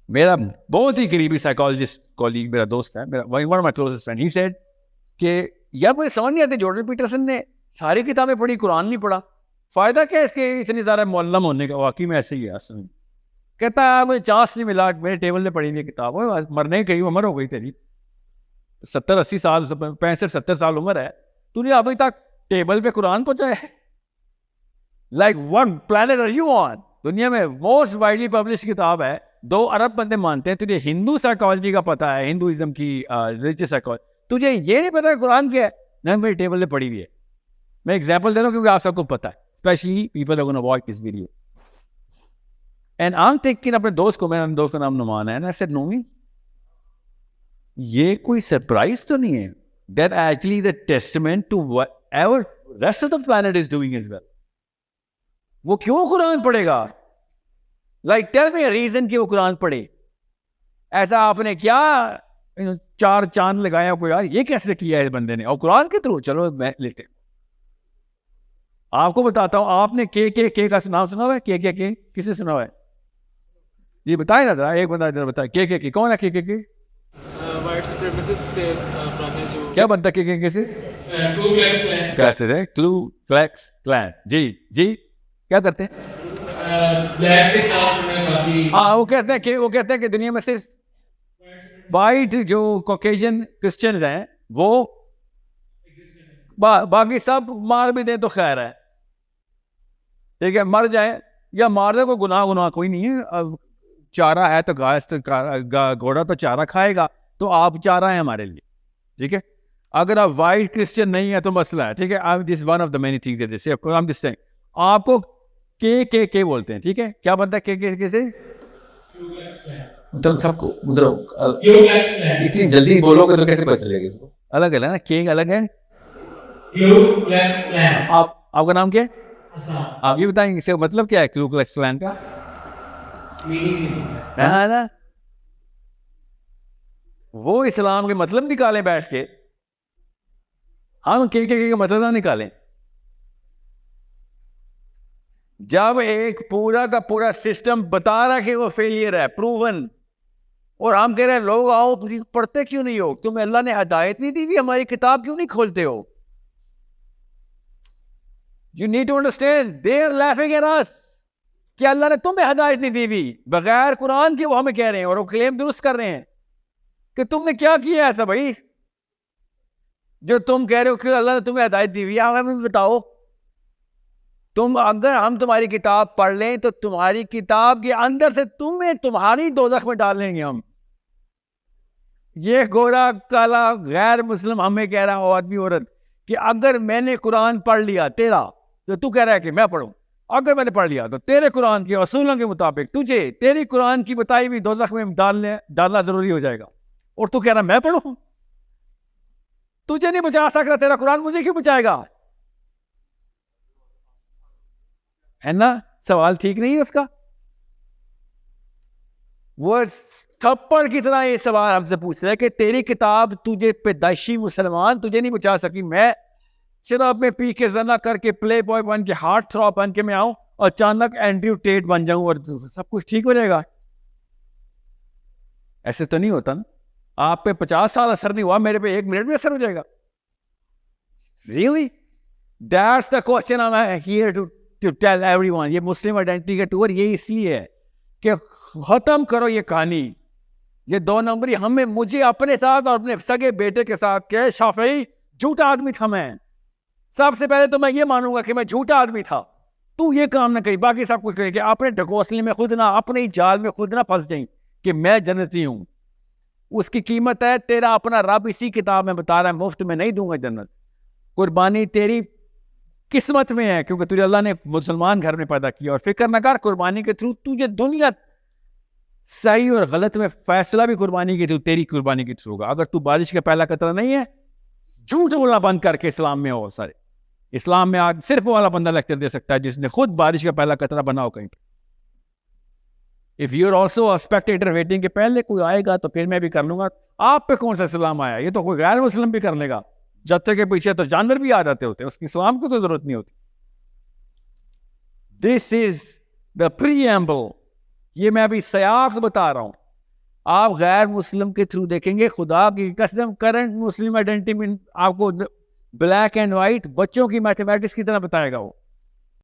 میرا بہت ہی قریبی سائیکالوجسٹ کولیگ میرا دوست ہے, one of my closest friend, he said کہ یار مجھے سمجھ نہیں آتی, جورڈن پیٹرسن نے ساری کتابیں پڑھی, قرآن نہیں پڑھا, فائدہ کیا ہے اس کے اتنی زیادہ معلم ہونے کا؟ واقعی میں ایسے ہی ہے اصل میں. کہتا ہے مجھے چانس نہیں ملا, میرے ٹیبل میں پڑھی ہوئی کتاب, مرنے کی عمر ہو گئی تیری, 70-80 سال 65-70 سال عمر ہے, تو نے ابھی تک ٹیبل پہ قرآن پہنچا ہے؟ Like one plant are you on? دنیا میں موسٹ وائڈلی پبلش کتاب ہے, 2 ارب بندے مانتے ہیں. تجھے ہندو سائیکالوجی کا پتا ہے, ہندوازم کی ریلیجیس سائیکالوجی, تجھے یہ نہیں پتا قرآن کیا ہے؟ نہیں, میری ٹیبل پہ پڑھی ہوئی ہے. میں ایگزامپل دے رہا ہوں کیونکہ آپ سب کو پتا ہے, specially people are gonna watch this video. And I am thinking, اپنے دوست کو, میرا دوست کا نام نعمان ہے, and I said, نومی, یہ کوئی سرپرائز تو نہیں ہے that actually the testament to whatever rest of the planet is doing as well. وہ کیوں قرآن پڑھے گا؟ Like tell me a reason کہ وہ قرآن پڑھے. ایسا آپ نے کیا 4 چاند لگایا کوئی, یار یہ کیسے کیا ہے اس بندے نے, اور قرآن کے تھرو؟ چلو میں لیتے ہوں, آپ کو بتاتا ہوں. آپ نے کے کا نام سنا ہوا ہے؟ کے کسے سنا ہوا ہے؟ یہ بتائے نا ذرا, ایک بندہ ادھر بتائے. کے کون ہے؟ کے وائٹ سپریمیسسٹ تھے پرانے, جو کیا بنتا کے سے کیسے تھے؟ کلو کلیکس کلان. جی کیا کرتے ہیں؟ ہاں, وہ کہتے ہیں کہ دنیا میں صرف وائٹ جو کوکیجن کرسچنز ہیں وہ, باقی سب مار بھی دیں تو خیر ہے, ٹھیک ہے, مر جائیں یا مار دیں, کوئی گناہ کوئی نہیں ہے. چارہ ہے تو گھوڑا تو چارہ کھائے گا, تو آپ چارہ ہیں ہمارے لیے, ٹھیک ہے. اگر آپ وائٹ کرسچن نہیں ہے تو مسئلہ ہے, ٹھیک ہے. This one of the many things. آپ کو کے بولتے ہیں, ٹھیک ہے. کیا بنتا ہے کے سے؟ تم سب کو اتنی جلدی بولو گے تو کیسے پتہ چلے گا؟ الگ ہے نا, کے الگ ہے. آپ کا نام کیا ہے؟ آپ یہ بتائیں گے مطلب کیا ہے کلو کلیکس کلان کا؟ نا وہ اسلام کے مطلب نکالیں بیٹھ کے, ہم کے مطلب نہ نکالیں. جب ایک پورا کا پورا سسٹم بتا رہا کہ وہ فیلئر ہے, پروون, اور ہم کہہ رہے ہیں لوگ آؤ پڑھتے کیوں نہیں ہو, تمہیں اللہ نے ہدایت نہیں دی, ہماری کتاب کیوں نہیں کھولتے ہو؟ You need to understand, they are laughing at us. کہ اللہ نے تمہیں ہدایت نہیں دی ہوئی, بغیر قرآن کے وہ ہمیں کہہ رہے ہیں, اور وہ کلیم درست کر رہے ہیں کہ تم نے کیا کیا ایسا بھائی جو تم کہہ رہے ہو کہ اللہ نے تمہیں ہدایت دی ہوئی. ہمیں بتاؤ, تم اگر ہم تمہاری کتاب پڑھ لیں تو تمہاری کتاب کے اندر سے تمہیں تمہاری دوزخ میں ڈال لیں گے ہم. یہ گورا کالا غیر مسلم ہمیں کہہ رہا ہو, آدمی عورت, کہ اگر میں نے قرآن پڑھ لیا تیرا, تو کہہ رہا ہے کہ میں پڑھوں. اگر میں نے پڑھ لیا تو تیرے قرآن کے اصولوں کے مطابق تجھے تیری قرآن کی بتائی ہوئی دوزخ میں ڈالنا ضروری ہو جائے گا, اور تو کہہ رہا میں پڑھوں. تجھے نہیں بچا سکتا تیرا قرآن, مجھے کیوں بچائے گا؟ ہے نا سوال ٹھیک نہیں ہے اس کا. وہ تھپڑ کی طرح یہ سوال ہم سے پوچھ رہا ہے کہ تیری کتاب تجھے پیدائشی مسلمان تجھے نہیں بچا سکی. میں شراب میں پی کے زنا کر کے پلے بوائے بن کے ہارٹ تھراپ بن کے میں آؤں اور اچانک اینڈریو ٹیٹ بن جاؤں اور سب کچھ ٹھیک ہو جائے گا؟ ایسے تو نہیں ہوتا نا. آپ پہ 50 سال اثر نہیں ہوا, میرے پہ 1 منٹ میں اثر ہو جائے گا؟ Really? That's the question I'm here to tell everyone. یہ مسلم آئیڈینٹی کا ٹور یہ اس لیے ہے کہ ختم کرو یہ کہانی, یہ 2 نمبری. مجھے اپنے ساتھ اور اپنے سگے بیٹے کے ساتھ کہ شافعی جھوٹا آدمی تھا. میں سب سے پہلے تو میں یہ مانوں گا کہ میں جھوٹا آدمی تھا. تو یہ کام نہ کری, باقی سب کچھ کرے کہ اپنے ڈھکوسلے میں خود نہ, اپنے جال میں خود نہ پھنس جائیں کہ میں جنتی ہوں. اس کی قیمت ہے تیرا اپنا رب اسی کتاب میں بتا رہا ہے, مفت میں نہیں دوں گا جنت. قربانی تیری قسمت میں ہے کیونکہ تجھے اللہ نے مسلمان گھر میں پیدا کیا. اور فکر نہ کر, قربانی کے تھرو تجھے دنیا صحیح اور غلط میں فیصلہ بھی قربانی کے تھرو, تیری قربانی کے تھرو ہوگا. اگر تو بارش کا پہلا قطرہ نہیں ہے, جھوٹ بولنا بند کر کے اسلام میں ہو. سارے اسلام میں آج صرف وہ والا بندہ لیکچر دے سکتا ہے جس نے خود بارش کا پہلا قطرہ بنا ہو کہیں پہ. If you are also a spectator waiting کہ پہلے کوئی آئے گا تو پھر میں بھی کر لوں گا, آپ پہ کون سا اسلام آیا؟ یہ تو کوئی غیر مسلم بھی کر لے گا. جتے کے پیچھے تو جانور بھی آ جاتے ہوتے, اس کی اسلام کو تو ضرورت نہیں ہوتی. This is the preamble. یہ میں ابھی سیاق بتا رہا ہوں آپ غیر مسلم کے تھرو دیکھیں گے, خدا کی قسم کرنٹ مسلم آئیڈینٹی میں آپ کو بلیک اینڈ وائٹ بچوں کی میتھمیٹکس کی طرح بتائے گا وہ.